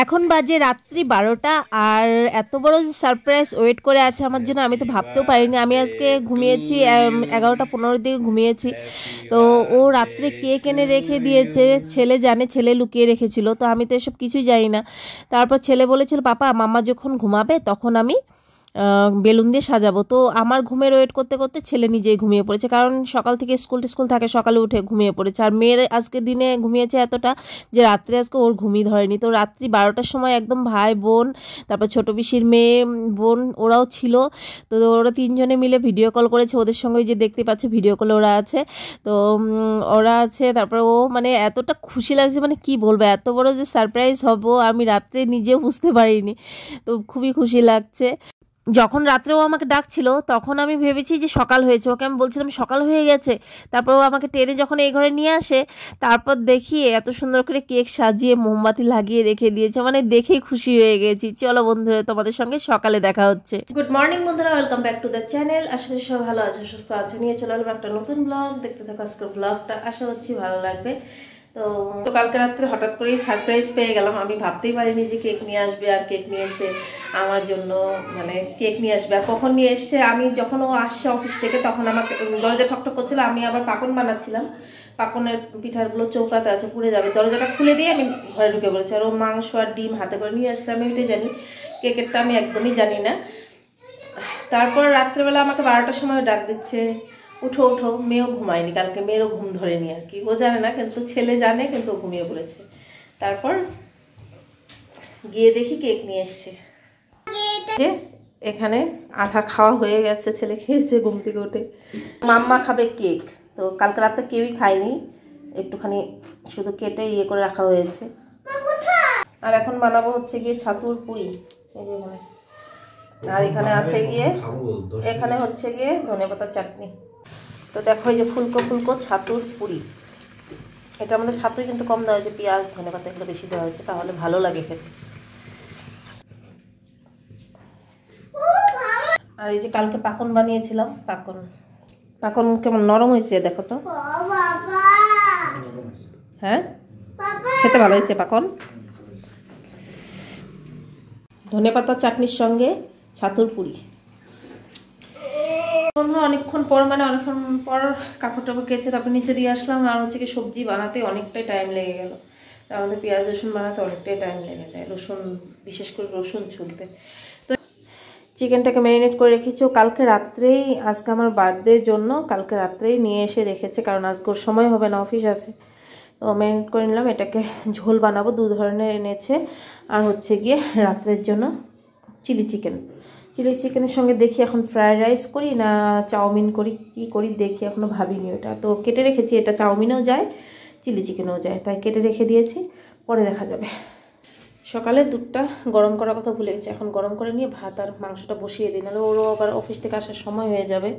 এখন বাজে রাত্রি 12টা। আর এত বড় যে সারপ্রাইজ ওয়েট করে আছে আমার জন্য আমি তো ভাবতেও পারিনি। আমি আজকে ঘুমিয়েছি 11টা 15 দিকে ঘুমিয়েছি। তো ও রাত্রে কেক এনে রেখে দিয়েছে, ছেলে জানে, ছেলে লুকিয়ে রেখেছিল। তো আমি তো এসব কিছুই জানি না। তারপর ছেলে বলেছিল পাপা মাম্মা যখন ঘুমাবে তখন আমি বেলুন দিয়ে সাজাবো। তো আমার ঘুমের ওয়েট করতে করতে ছেলে নিজেই ঘুমিয়ে পড়েছে, কারণ সকাল থেকে স্কুল থাকে, সকালে উঠে ঘুমিয়ে পড়েছে। আর মেয়ের আজকে দিনে ঘুমিয়েছে এতটা যে রাত্রে আজকে ওর ঘুমিয়ে ধরেনি। তো রাত্রি 12টার সময় একদম ভাই বোন, তারপর ছোটো পিসির মেয়ে বোন ওরাও ছিল। তো ওরা তিনজনে মিলে ভিডিও কল করেছে, ওদের সঙ্গে যে দেখতে পাচ্ছ ভিডিও কলে ওরা আছে। তো ওরা আছে, তারপর ও মানে এতটা খুশি লাগছে, মানে কি বলবো, এত বড় যে সারপ্রাইজ হব আমি রাত্রে নিজেও বুঝতে পারিনি। তো খুবই খুশি লাগছে। যখন রাত্রে ও আমাকে ডাকছিল তখন আমি ভেবেছি যে সকাল হয়েছে, ওকে আমি বলছিলাম সকাল হয়ে গেছে। তারপর ও আমাকে টেনে যখন এই ঘরে নিয়ে আসে, তারপর দেখি এত সুন্দর করে কেক সাজিয়ে মোমবাতি লাগিয়ে রেখে দিয়েছে, মানে দেখেই খুশি হয়ে গেছি। চলো বন্ধুরা, তোমাদের সঙ্গে সকালে দেখা হচ্ছে। গুড মর্নিং বন্ধুরা, welcome back to the channel. আশা করি সব ভালো আছো, সুস্থ আছো। নিয়ে চলে এলাম একটা নতুন ব্লগ, দেখতে থাকো আজকের ব্লগটা, আশা করছি ভালো লাগবে। তো কালকে রাত্রে হঠাৎ করেই সারপ্রাইজ পেয়ে গেলাম। আমি ভাবতেই পারিনি যে কেক নিয়ে আসবে, আর কেক নিয়ে এসে আমার জন্য মানে কেক নিয়ে আসবে। আর কখন নিয়ে এসছে, আমি যখন ও আসছে অফিস থেকে তখন আমাকে দরজা ঠকঠক করছিল, আমি আবার পাকন বানাচ্ছিলাম। পাকনের পিঠাগুলো চৌকাতে আছে, পুড়ে যাবে। দরজাটা খুলে দিয়ে আমি ঘরে ঢুকে পড়েছি। আর ও মাংস আর ডিম হাতে করে নিয়ে আসছে, আমি ওইটাই জানি, কেকেরটা আমি একদমই জানি না। তারপর রাত্রেবেলা আমাকে 12টার সময় ডাক দিচ্ছে, উঠো উঠো। মেয়েও ঘুমায়নি কালকে, মেয়েরও ঘুম ধরেনি আর কি, ও জানে না কিন্তু ছেলে জানে, কিন্তু ও ঘুমিয়ে পড়েছে। তারপর গিয়ে দেখি কেক নিয়ে এসছে। যে এখানে আধা খাওয়া হয়ে গেছে, ছেলে খেয়েছে ঘুম থেকে উঠে। মাম্মা খাবে কেক, তো কালকে রাতে কেউই খায়নি, একটুখানি শুধু কেটে ইয়ে করে রাখা হয়েছে। আর এখন বানাবো হচ্ছে গিয়ে ছাতুর পুরি, এই যে এখানে। আর এখানে আছে গিয়ে, এখানে হচ্ছে গিয়ে ধনেপাতার চাটনি। তো দেখো এই যে ফুলকো ফুলকো ছাতুর পুরি। এটা আমাদের ছাতুই কিন্তু কম দেওয়া হয়েছে, পেঁয়াজ ধনেপাতা এগুলো বেশি দেওয়া হয়েছে, তাহলে ভালো লাগে খেতে। আর এই যে কালকে পাকন বানিয়েছিলাম, পাকন কেমন নরম হয়েছে দেখো তো। হ্যাঁ খেতে ভালো হয়েছে পাকন। ধনেপাতার চাটনির সঙ্গে ছাতুর পুরি। বন্ধুরা অনেকক্ষণ পর, মানে অনেকক্ষণ পর কাপড় টাপড় কেচে তারপর নিচে দিয়ে আসলাম। আর হচ্ছে কি সবজি বানাতে অনেকটাই টাইম লেগে গেল। আমাদের পেঁয়াজ রসুন বানাতে অনেকটাই টাইম লেগে যায়, রসুন বিশেষ করে রসুন ছুলতে। তো চিকেনটাকে ম্যারিনেট করে রেখেছি ও কালকে রাত্রেই, আজকে আমার বার্থডের জন্য কালকে রাত্রেই নিয়ে এসে রেখেছে, কারণ আজকে ওর সময় হবে না, অফিস আছে। তো ম্যারিনেট করে নিলাম। এটাকে ঝোল বানাবো, 2 ধরনের এনেছে। আর হচ্ছে গিয়ে রাত্রের জন্য চিলি চিকেনের সঙ্গে দেখি এখন ফ্রায়েড রাইস করি না চাউমিন করি, কি করি দেখি, এখনও ভাবিনি ওটা। তো কেটে রেখেছি, এটা চাউমিনেও যায় চিলি চিকেনেও যায়, তাই কেটে রেখে দিয়েছি, পরে দেখা যাবে। সকালে দুধটা গরম করার কথা ভুলে গেছি, এখন গরম করে নিয়ে ভাত আর মাংসটা বসিয়ে দিই, নাহলে ওরও আবার অফিস থেকে আসার সময় হয়ে যাবে।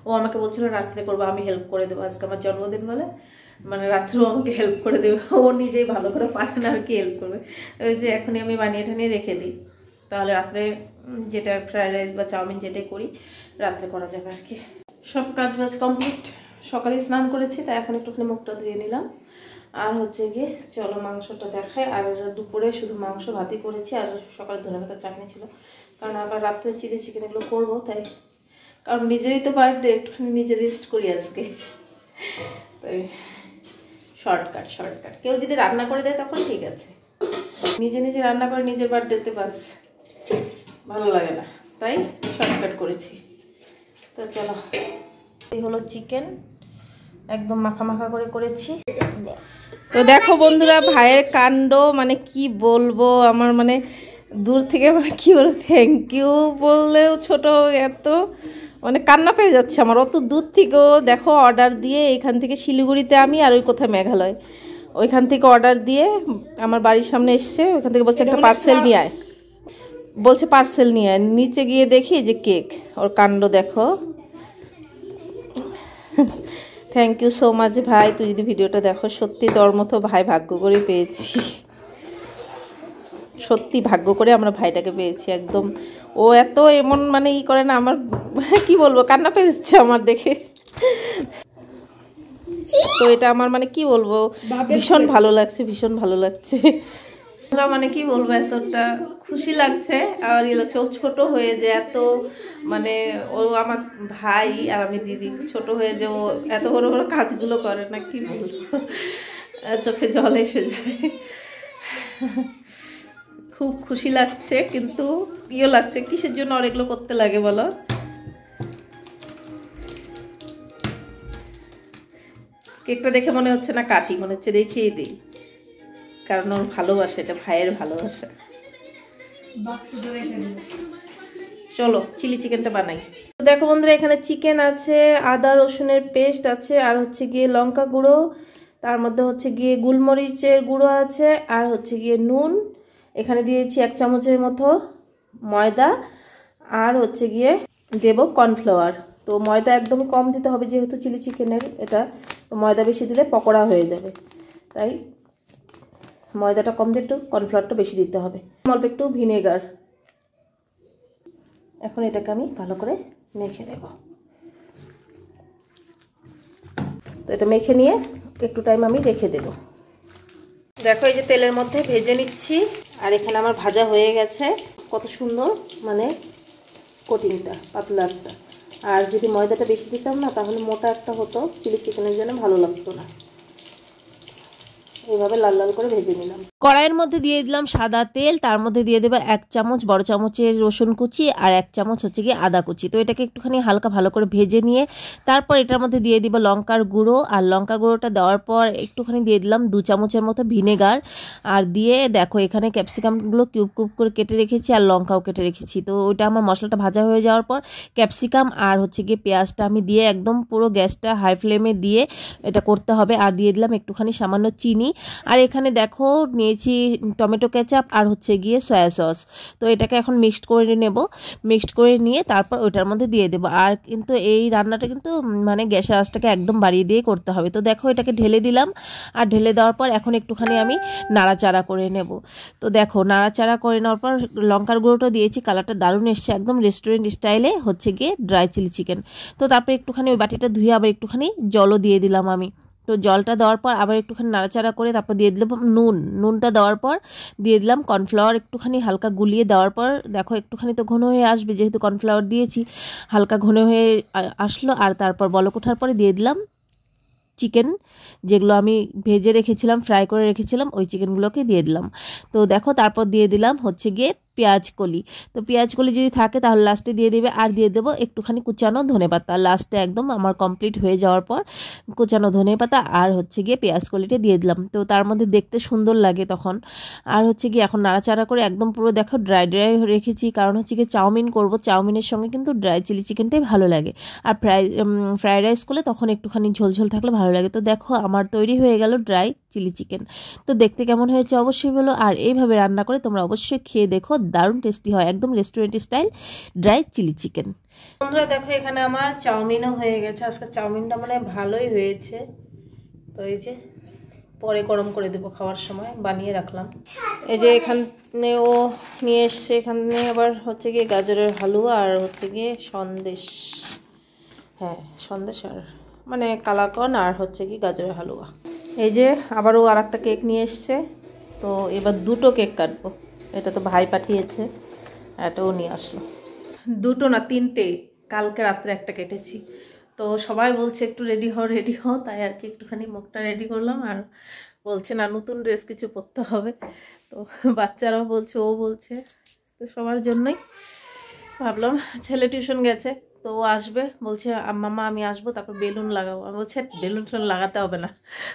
ও আমাকে বলছিল রাত্রে করবো, আমি হেল্প করে দেবো, আজকে আমার জন্মদিন বলে মানে রাত্রেও আমাকে হেল্প করে দেবে। ও নিজেই ভালো করে পারে না, আর কি হেল্প করবে। ওই যে এখনই আমি বানিয়ে ঠানিয়ে রেখে দিই, তাহলে রাত্রে যেটা ফ্রায়েড রাইস বা চাউমিন যেটাই করি রাত্রে করা যাবে আর কি। সব কাজ বাজ কমপ্লিট, সকালে স্নান করেছি, তাই এখন একটুখানি মুখটা ধুয়ে নিলাম। আর হচ্ছে গিয়ে চলো মাংসটা দেখায়। আর দুপুরে শুধু মাংস ভাতই করেছি, আর সকালে ধনেপাতার চাটনি ছিল, কারণ আবার রাত্রে চিলি চিকেন এগুলো করবো, তাই কারণ নিজেরই তো বার্থডে, একটুখানি নিজে রেস্ট করি আজকে, তাই শর্টকাট। কেউ যদি রান্না করে দেয় তখন ঠিক আছে, নিজে রান্না করে নিজের বার্থডেতে বাস ভালো লাগে না, তাই শর্টকাট করেছি। তো চলো, এই হলো চিকেন, একদম মাখা মাখা করে করেছি। তো দেখো বন্ধুরা ভাইয়ের কাণ্ড, মানে কি বলবো, আমার মানে দূর থেকে মানে কি বলবো, থ্যাংক ইউ বললেও ছোট, এত মানে কান্না পেয়ে যাচ্ছে আমার। অত দূর থেকেও দেখো অর্ডার দিয়ে, এখান থেকে শিলিগুড়িতে আমি, আর ওই কোথায় মেঘালয়, ওইখান থেকে অর্ডার দিয়ে আমার বাড়ির সামনে এসছে। ওইখান থেকে বলছে একটা পার্সেল নিয়ে আয়, বলছে পার্সেল নিয়ে আয়। নিচে গিয়ে দেখি যে কেক, ওর কাণ্ড দেখো। থ্যাংক ইউ সো মাচ ভাই, তুই যদি ভিডিওটা দেখো, সত্যি তোর মতো ভাই ভাগ্য করে পেয়েছি, সত্যি ভাগ্য করে আমরা ভাইটাকে পেয়েছি একদম। ও এত এমন মানে ই করে না, আমার কি বলবো, কান্না পেয়ে যাচ্ছে আমার দেখে। তো এটা আমার মানে কি বলবো, ভীষণ ভালো লাগছে। মানে কি বলবো, এতটা খুশি লাগছে। আর ইয়ে লাগছে ও ছোট হয়ে যে এত, মানে ও আমার ভাই আর আমি দিদি, ছোট হয়ে যে ও এত বড় বড় কাজগুলো করে না, কি বলবো, চোখে জল এসে যায়। খুব খুশি লাগছে, কিন্তু ইয়ে লাগছে কিসের জন্য আর এগুলো করতে লাগে বলো। কেকটা দেখে মনে হচ্ছে না কাটি, মনে হচ্ছে রেখেই দিই, কারণ ওর ভালোবাসা, এটা ভাইয়ের ভালোবাসা। চলো চিলি চিকেনটা বানাই। দেখো বন্ধুরা, এখানে চিকেন আছে, আদা রসুনের পেস্ট আছে, আর হচ্ছে গিয়ে লঙ্কা গুঁড়ো, তার মধ্যে হচ্ছে গিয়ে গোলমরিচের গুঁড়ো আছে, আর হচ্ছে গিয়ে নুন, এখানে দিয়েছি 1 চামচের মতো ময়দা, আর হচ্ছে গিয়ে দেব কর্নফ্লাওয়ার। তো ময়দা একদম কম দিতে হবে, যেহেতু চিলি চিকেনের এটা, তো ময়দা বেশি দিলে পকোড়া হয়ে যাবে, তাই ময়দাটা কম দিয়ে একটু কর্নফ্লাওয়ারটা বেশি দিতে হবে। অল্প একটু ভিনেগার। এখন এটাকে আমি ভালো করে মেখে দেব। তো এটা মেখে নিয়ে একটু টাইম আমি রেখে দেব। দেখো এই যে তেলের মধ্যে ভেজে নিচ্ছি, আর এখানে আমার ভাজা হয়ে গেছে। কত সুন্দর মানে কোটিংটা, পাতলা একটা। আর যদি ময়দাটা বেশি দিতাম না, তাহলে মোটা একটা হতো, চিলি চিকেনের জন্য ভালো লাগতো না। এইভাবে লাল লাল করে ভেজে নিলাম। কড়াইয়ের মধ্যে দিয়ে দিলাম সাদা তেল, তার মধ্যে দিয়ে দেবো 1 চামচ বড় চামচের রসুন কুচি, আর 1 চামচ হচ্ছে গিয়ে আদা কুচি। তো এটাকে একটুখানি হালকা ভালো করে ভেজে নিয়ে তারপর এটার মধ্যে দিয়ে দিব লঙ্কার গুঁড়ো, আর লঙ্কা গুঁড়োটা দেওয়ার পর একটুখানি দিয়ে দিলাম 2 চামচের মতো ভিনেগার, আর দিয়ে দেখো এখানে ক্যাপসিকামগুলো কিউব কিউব করে কেটে রেখেছি, আর লঙ্কাও কেটে রেখেছি। তো ওইটা আমার মশলাটা ভাজা হয়ে যাওয়ার পর ক্যাপসিকাম আর হচ্ছে গিয়ে পেঁয়াজটা আমি দিয়ে একদম পুরো গ্যাসটা হাই ফ্লেমে দিয়ে এটা করতে হবে। আর দিয়ে দিলাম একটুখানি সামান্য চিনি, আর এখানে দেখো নিয়েছি টমেটো কেচাপ আর হচ্ছে গিয়ে সয়া সস। তো এটাকে এখন মিক্সড করে নেব। মিক্সড করে নিয়ে তারপর ওইটার মধ্যে দিয়ে দেবো। আর কিন্তু এই রান্নাটা কিন্তু মানে গ্যাসের আঁচটাকে একদম বাড়িয়ে দিয়ে করতে হবে। তো দেখো এটাকে ঢেলে দিলাম, আর ঢেলে দেওয়ার পর এখন একটুখানি আমি নাড়াচাড়া করে নেব। তো দেখো নাড়াচাড়া করে নেওয়ার পর লঙ্কার গুঁড়োটা দিয়েছি, কালারটা দারুণ এসছে, একদম রেস্টুরেন্ট স্টাইলে হচ্ছে গিয়ে ড্রাই চিলি চিকেন। তো তারপরে একটুখানি ওই বাটিটা ধুয়ে আবার একটুখানি জলও দিয়ে দিলাম আমি। তো জলটা দেওয়ার পর আবার একটুখানি নাড়াচাড়া করে তারপর দিয়ে দিলাম নুনটা দেওয়ার পর দিয়ে দিলাম কর্নফ্লাওয়ার, একটুখানি হালকা গুলিয়ে দেওয়ার পর দেখো একটুখানি তো ঘন হয়ে আসবে, যেহেতু কর্নফ্লাওয়ার দিয়েছি, হালকা ঘন হয়ে আসলো। আর তারপর বলক ওঠার পরে দিয়ে দিলাম চিকেন, যেগুলো আমি ভেজে রেখেছিলাম, ফ্রাই করে রেখেছিলাম, ওই চিকেনগুলোকে দিয়ে দিলাম। তো দেখো তারপর দিয়ে দিলাম হচ্ছে গিয়ে পেঁয়াজ কলি। তো পেঁয়াজ কলি যদি থাকে তাহলে লাস্টে দিয়ে দেবে, আর দিয়ে দেবো একটুখানি কুচানো ধনেপাতা লাস্টে, একদম আমার কমপ্লিট হয়ে যাওয়ার পর কুচানো ধনেপাতা আর হচ্ছে গিয়ে পেঁয়াজ কলিটা দিয়ে দিলাম। তো তার মধ্যে দেখতে সুন্দর লাগে তখন। আর হচ্ছে গিয়ে এখন নাড়াচাড়া করে একদম পুরো দেখো ড্রাই ড্রাই রেখেছি, কারণ হচ্ছে গিয়ে চাউমিন করব, চাউমিনের সঙ্গে কিন্তু ড্রাই চিলি চিকেনটাই ভালো লাগে। আর ফ্রাইড রাইস করলে তখন একটুখানি ঝোলঝোল থাকলে ভালো লাগে। তো দেখো আমার তৈরি হয়ে গেল ড্রাই চিলি চিকেন। তো দেখতে কেমন হয়েছে অবশ্যই বলো, আর এইভাবে রান্না করে তোমরা অবশ্যই খেয়ে দেখো, দারুণ টেস্টি হয়, একদম restaurant style dry chilli chicken. তোমরা দেখো এখানে আমার চাউমিনও হয়ে গেছে, আজকে চাউমিনটা মানে ভালোই হয়েছে। তো এই যে পরে গরম করে দেবো, খাওয়ার সময় বানিয়ে রাখলাম। এই যে এখানে ও নিয়ে এসছে, এখানে আবার হচ্ছে গিয়ে গাজরের হালুয়া আর হচ্ছে গিয়ে সন্দেশ, হ্যাঁ সন্দেশ আর মানে কালাকন আর হচ্ছে কি গাজরের হালুয়া। এই যে আবারও আর একটা কেক নিয়ে এসছে, তো এবার 2টো কেক কাটবো। এটা তো ভাই পাঠিয়েছে, এটাও নিয়ে আসলো। 2টো না 3টে, কালকে রাত্রে একটা কেটেছি। তো সবাই বলছে একটু রেডি হও, তাই আর কি একটুখানি মুখটা রেডি করলাম। আর বলছে না নতুন ড্রেস কিছু পরতে হবে, তো বাচ্চারাও বলছে, ও বলছে, তো সবার জন্যই ভাবলাম। ছেলে টিউশন গেছে, তো ও আসবে, বলছে মামা আমি আসবো, তারপর বেলুন লাগাবো। আমি বলছি বেলুন লাগাতে হবে না,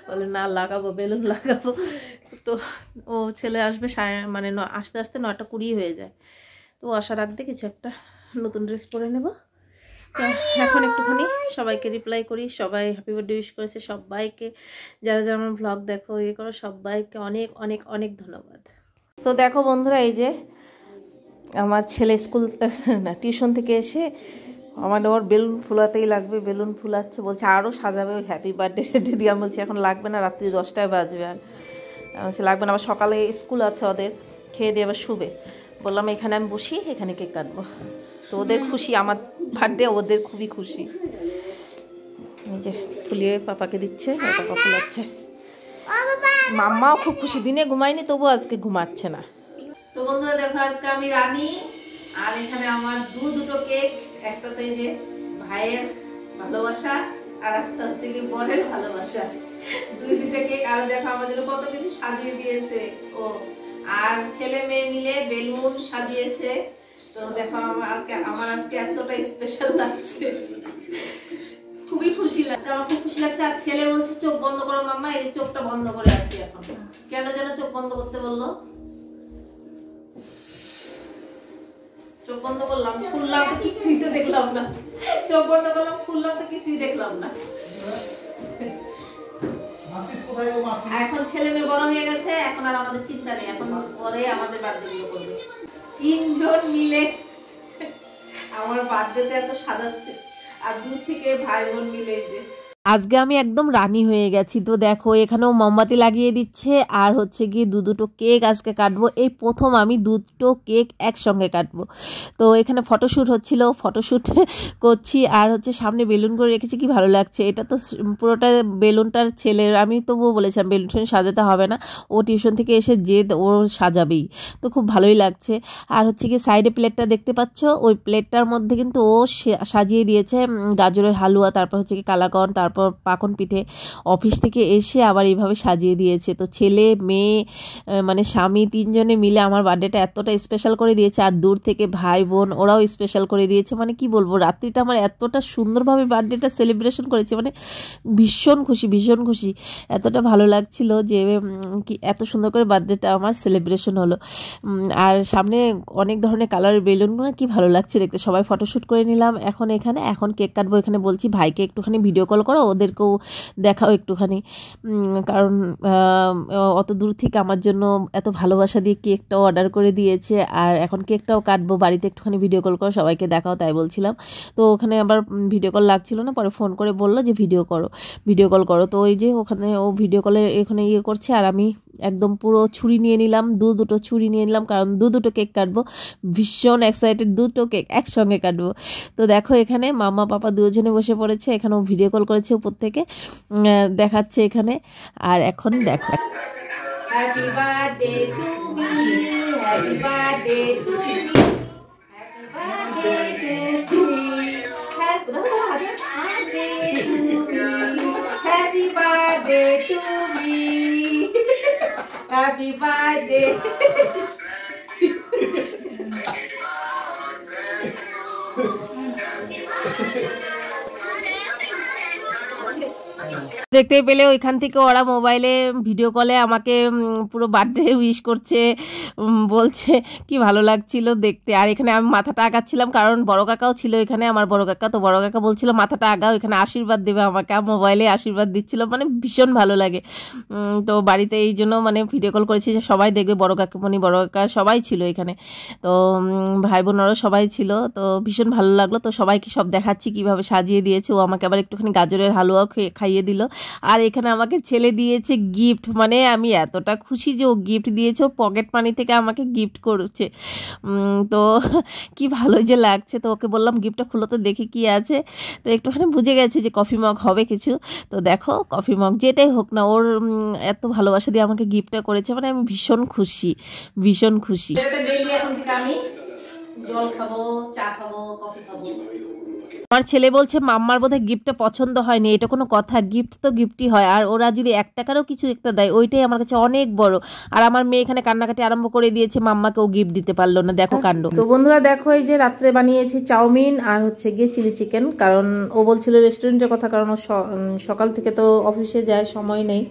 বলে না লাগাবো, বেলুন লাগাবো। তো ও ছেলে আসবে মানে আস্তে আস্তে 9টা 20 হয়ে যায়। তো আসার আগে কিছু একটা নতুন ড্রেস পরে নেব। তো এখন একটুখানি সবাইকে রিপ্লাই করি। সবাই হ্যাপি বার্থডে উইশ করেছে সবাইকে, যারা যারা আমার ব্লগ দেখো ইয়ে করো, সবাইকে অনেক অনেক অনেক ধন্যবাদ। তো দেখো বন্ধুরা, এই যে আমার ছেলে স্কুল না টিউশন থেকে এসে আমার ওর বেলুন ফুলাতেই লাগবে, বেলুন ফুলাচ্ছে, বলছে আরও সাজাবে ওই হ্যাপি বার্থডে দিয়ে। আমি বলছি এখন লাগবে না, রাত্রি 10টায় বাজবে। আর বলছে লাগবে না, আবার সকালে স্কুল আছে ওদের, খেয়ে দিয়ে আবার শুবে। বললাম এখানে আমি বসি, এখানে কেক কাটবো। তো ওদের খুশি, আমার বার্থডে ওদের খুবই খুশি। এই যে ফুলিয়ে পাপাকে দিচ্ছে, পাপা ফুলাচ্ছে। মাম্মাও খুব খুশি, দিনে ঘুমায়নি তবু আজকে ঘুমাচ্ছে না। তো বন্ধুরা দেখো আজকে আমি রানী, আর এখানে আমার দুটো কেক, একটাতে যে ভাইয়ের ভালোবাসা আর একটা হচ্ছে কি বোনের ভালোবাসা, দুইটা কেক। আর দেখো আমাদের কত কিছু সাজিয়ে দিয়েছে ও, আর ছেলে মেয়ে মিলে বেলুন সাজিয়েছে। তো দেখো আমার আজকে এতটা স্পেশাল লাগছে, খুবই খুশি লাগছে, আমার খুব খুশি লাগছে। আর ছেলে বলছে চোখ বন্ধ করো মাম্মা, এই চোখটা বন্ধ করে আছি এখন। কেন যেন চোখ বন্ধ করতে বললো, চোখ বন্ধ করলাম, খুললাম তো কিছুই তো দেখলাম না, চোখ বন্ধ করলাম খুললাম তো কিছুই দেখলাম না। এখন ছেলে মেয়ে বড় হয়ে গেছে, এখন আর আমাদের চিন্তা নেই, এখন পরে আমাদের বার্থডে গুলো করবে। 3 জন মিলে আমার বার্থডেতে এত সাজাচ্ছে, আর দূর থেকে ভাই বোন মিলে যে আজকে আমি একদম রানী হয়ে গেছি। তো দেখো এখানেও মোমবাতি লাগিয়ে দিচ্ছে, আর হচ্ছে গিয়ে দুটো কেক আজকে কাটবো, এই প্রথম আমি দুটো কেক একসঙ্গে কাটবো। তো এখানে ফটোশ্যুট হচ্ছিল, ফটোশ্যুট করছি, আর হচ্ছে সামনে বেলুন করে রেখেছি, কি ভালো লাগছে। এটা তো পুরোটা বেলুনটার ছেলের, আমি তবুও বলেছিলাম বেলুন টেলুন সাজাতে হবে না, ও টিউশন থেকে এসে যে ও সাজাবেই, তো খুব ভালোই লাগছে। আর হচ্ছে গিয়ে সাইডে প্লেটটা দেখতে পাচ্ছ, ওই প্লেটটার মধ্যে কিন্তু ও সাজিয়ে দিয়েছে গাজরের হালুয়া, তারপর হচ্ছে কি কালাকন, তারপর পাকন পিঠে। অফিস থেকে এসে আবার এইভাবে সাজিয়ে দিয়েছে। তো ছেলে মেয়ে মানে স্বামী 3 জনে মিলে আমার বার্থডেটা এতটা স্পেশাল করে দিয়েছে, আর দূর থেকে ভাই বোন ওরাও স্পেশাল করে দিয়েছে। মানে কি বলবো, রাত্রিটা আমার এতটা সুন্দরভাবে বার্থডেটা সেলিব্রেশন করেছে, মানে ভীষণ খুশি, ভীষণ খুশি। এতটা ভালো লাগছিল যে কি এত সুন্দর করে বার্থডেটা আমার সেলিব্রেশন হলো। আর সামনে অনেক ধরনের কালারের বেলুনগুলো, কি ভালো লাগছে দেখতে। সবাই ফটোশ্যুট করে নিলাম, এখন কেক কাটবো। এখানে বলছি ভাইকে একটুখানি ভিডিও কল করো, ওদেরকেও দেখাও একটুখানি, কারণ অত দূর থেকে আমার জন্য এত ভালোবাসা দিয়ে কেকটাও অর্ডার করে দিয়েছে। আর এখন কেকটাও কাটবো, বাড়িতে একটুখানি ভিডিও কল করো, সবাইকে দেখাও, তাই বলছিলাম। তো ওখানে আবার ভিডিও কল লাগছিল না, পরে ফোন করে বললো যে ভিডিও কল করো। তো ওই যে ওখানে ও ভিডিও কলে এখানে করছে, আর আমি একদম পুরো ছুরি নিয়ে নিলাম, দুটো ছুরি নিয়ে নিলাম, কারণ দুটো কেক কাটবো, ভীষণ এক্সাইটেড, দুটো কেক একসঙ্গে কাটবো। তো দেখো এখানে মাম্মা পাপা দুজনে বসে পড়েছে, এখানেও ভিডিও কল করেছে উপর থেকে, দেখাচ্ছে এখানে। আর এখন দেখো happy birthday to me, happy birthday to me, happy birthday to me, happy birthday to me, happy birthday to me, happy birthday. দেখতে পেলে ওইখান থেকে ওরা মোবাইলে ভিডিও কলে আমাকে পুরো বার্থডে উইশ করছে, বলছে, কি ভালো লাগছিল দেখতে। আর এখানে আমি মাথাটা আগাচ্ছিলাম, কারণ বড় কাকাও ছিল এখানে, আমার বড় কাকা। তো বড় কাকা বলছিল মাথাটা আগাও, এখানে আশীর্বাদ দেবে আমাকে, মোবাইলে আশীর্বাদ দিচ্ছিল, মানে ভীষণ ভালো লাগে। তো বাড়িতে এই জন্য মানে ভিডিও কল করেছি যে সবাই দেখবে, বড় কাকুমণি বড় কাকা সবাই ছিল এখানে, তো ভাই বোনেরও সবাই ছিল। তো ভীষণ ভালো লাগলো। তো সবাইকে সব দেখাচ্ছি কিভাবে সাজিয়ে দিয়েছে। ও আমাকে আবার একটুখানি গাজরের হালুয়াও খাইয়ে দিল। আর এখানে আমাকে ছেলে দিয়েছে গিফট, মানে আমি এতটা খুশি যে ও গিফট দিয়েছে, ওর পকেট মানি থেকে আমাকে গিফট করছে। তো কি ভালো যে লাগছে। তো ওকে বললাম গিফটটা খুলো তো দেখি কি আছে। তো একটুখানি বুঝে গেছে যে কফি মগ হবে কিছু। তো দেখো কফি মগ যেটাই হোক না, ওর এত ভালোবাসা দিয়ে আমাকে গিফটটা করেছে, মানে আমি ভীষণ খুশি, ভীষণ খুশি। এখন থেকে আমি জল খাবো, চা খাবো, কফি খাবো। আমার ছেলে বলছে মাম্মার বোধহয় গিফটটা পছন্দ হয়নি, এটা কোনো কথা, গিফট তো গিফটই হয়। আর ওরা যদি 1 টাকারও কিছু একটা দেয়, ওইটাই আমার কাছে অনেক বড়। আর আমার মেয়ে এখানে কান্নাকাটি আরম্ভ করে দিয়েছে, মাম্মাকেও গিফট দিতে পারলো না, দেখো কাণ্ড। তো বন্ধুরা দেখো, এই যে রাত্রে বানিয়েছি চাউমিন আর হচ্ছে গিয়ে চিলি চিকেন, কারণ ও বলছিল রেস্টুরেন্টের কথা, কারণ ও সকাল থেকে তো অফিসে যায়, সময় নেই।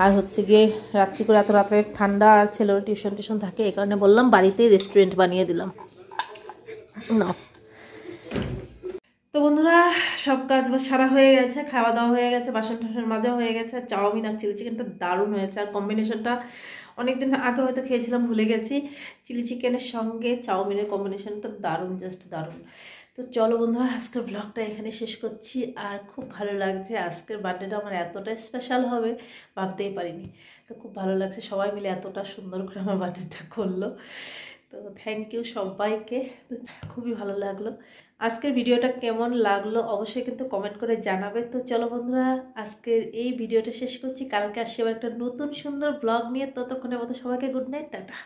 আর হচ্ছে গিয়ে রাত্রি করে এত রাত্রে ঠান্ডা, আর ছেলের টিউশন থাকে, এই কারণে বললাম বাড়িতেই রেস্টুরেন্ট বানিয়ে দিলাম না। তো বন্ধুরা সব কাজ সারা হয়ে গেছে, খাওয়া দাওয়া হয়ে গেছে, বাসন টাসন মাজা হয়ে গেছে। আর চাউমিন আর চিলি চিকেনটা দারুণ হয়েছে, আর কম্বিনেশনটা অনেকদিন আগে হয়তো খেয়েছিলাম, ভুলে গেছি। চিলি চিকেনের সঙ্গে চাউমিনের কম্বিনেশনটা দারুণ, জাস্ট দারুণ। তো চলো বন্ধুরা আজকের ব্লগটা এখানে শেষ করছি। আর খুব ভালো লাগছে, আজকের বার্থডেটা আমার এতটা স্পেশাল হবে ভাবতেই পারিনি। তো খুব ভালো লাগছে, সবাই মিলে এতটা সুন্দর করে আমার বার্থডেটা করলো। তো থ্যাংক ইউ সবাইকে, তো খুবই ভালো লাগলো। আজকের ভিডিওটা কেমন লাগলো অবশ্যই কিন্তু কমেন্ট করে জানাবে। তো চলো বন্ধুরা, আজকের এই ভিডিওটা শেষ করছি। কালকে আসছে আবার একটা নতুন সুন্দর ব্লগ নিয়ে। ততক্ষণের মতো সবাইকে গুড নাইট, টাটা।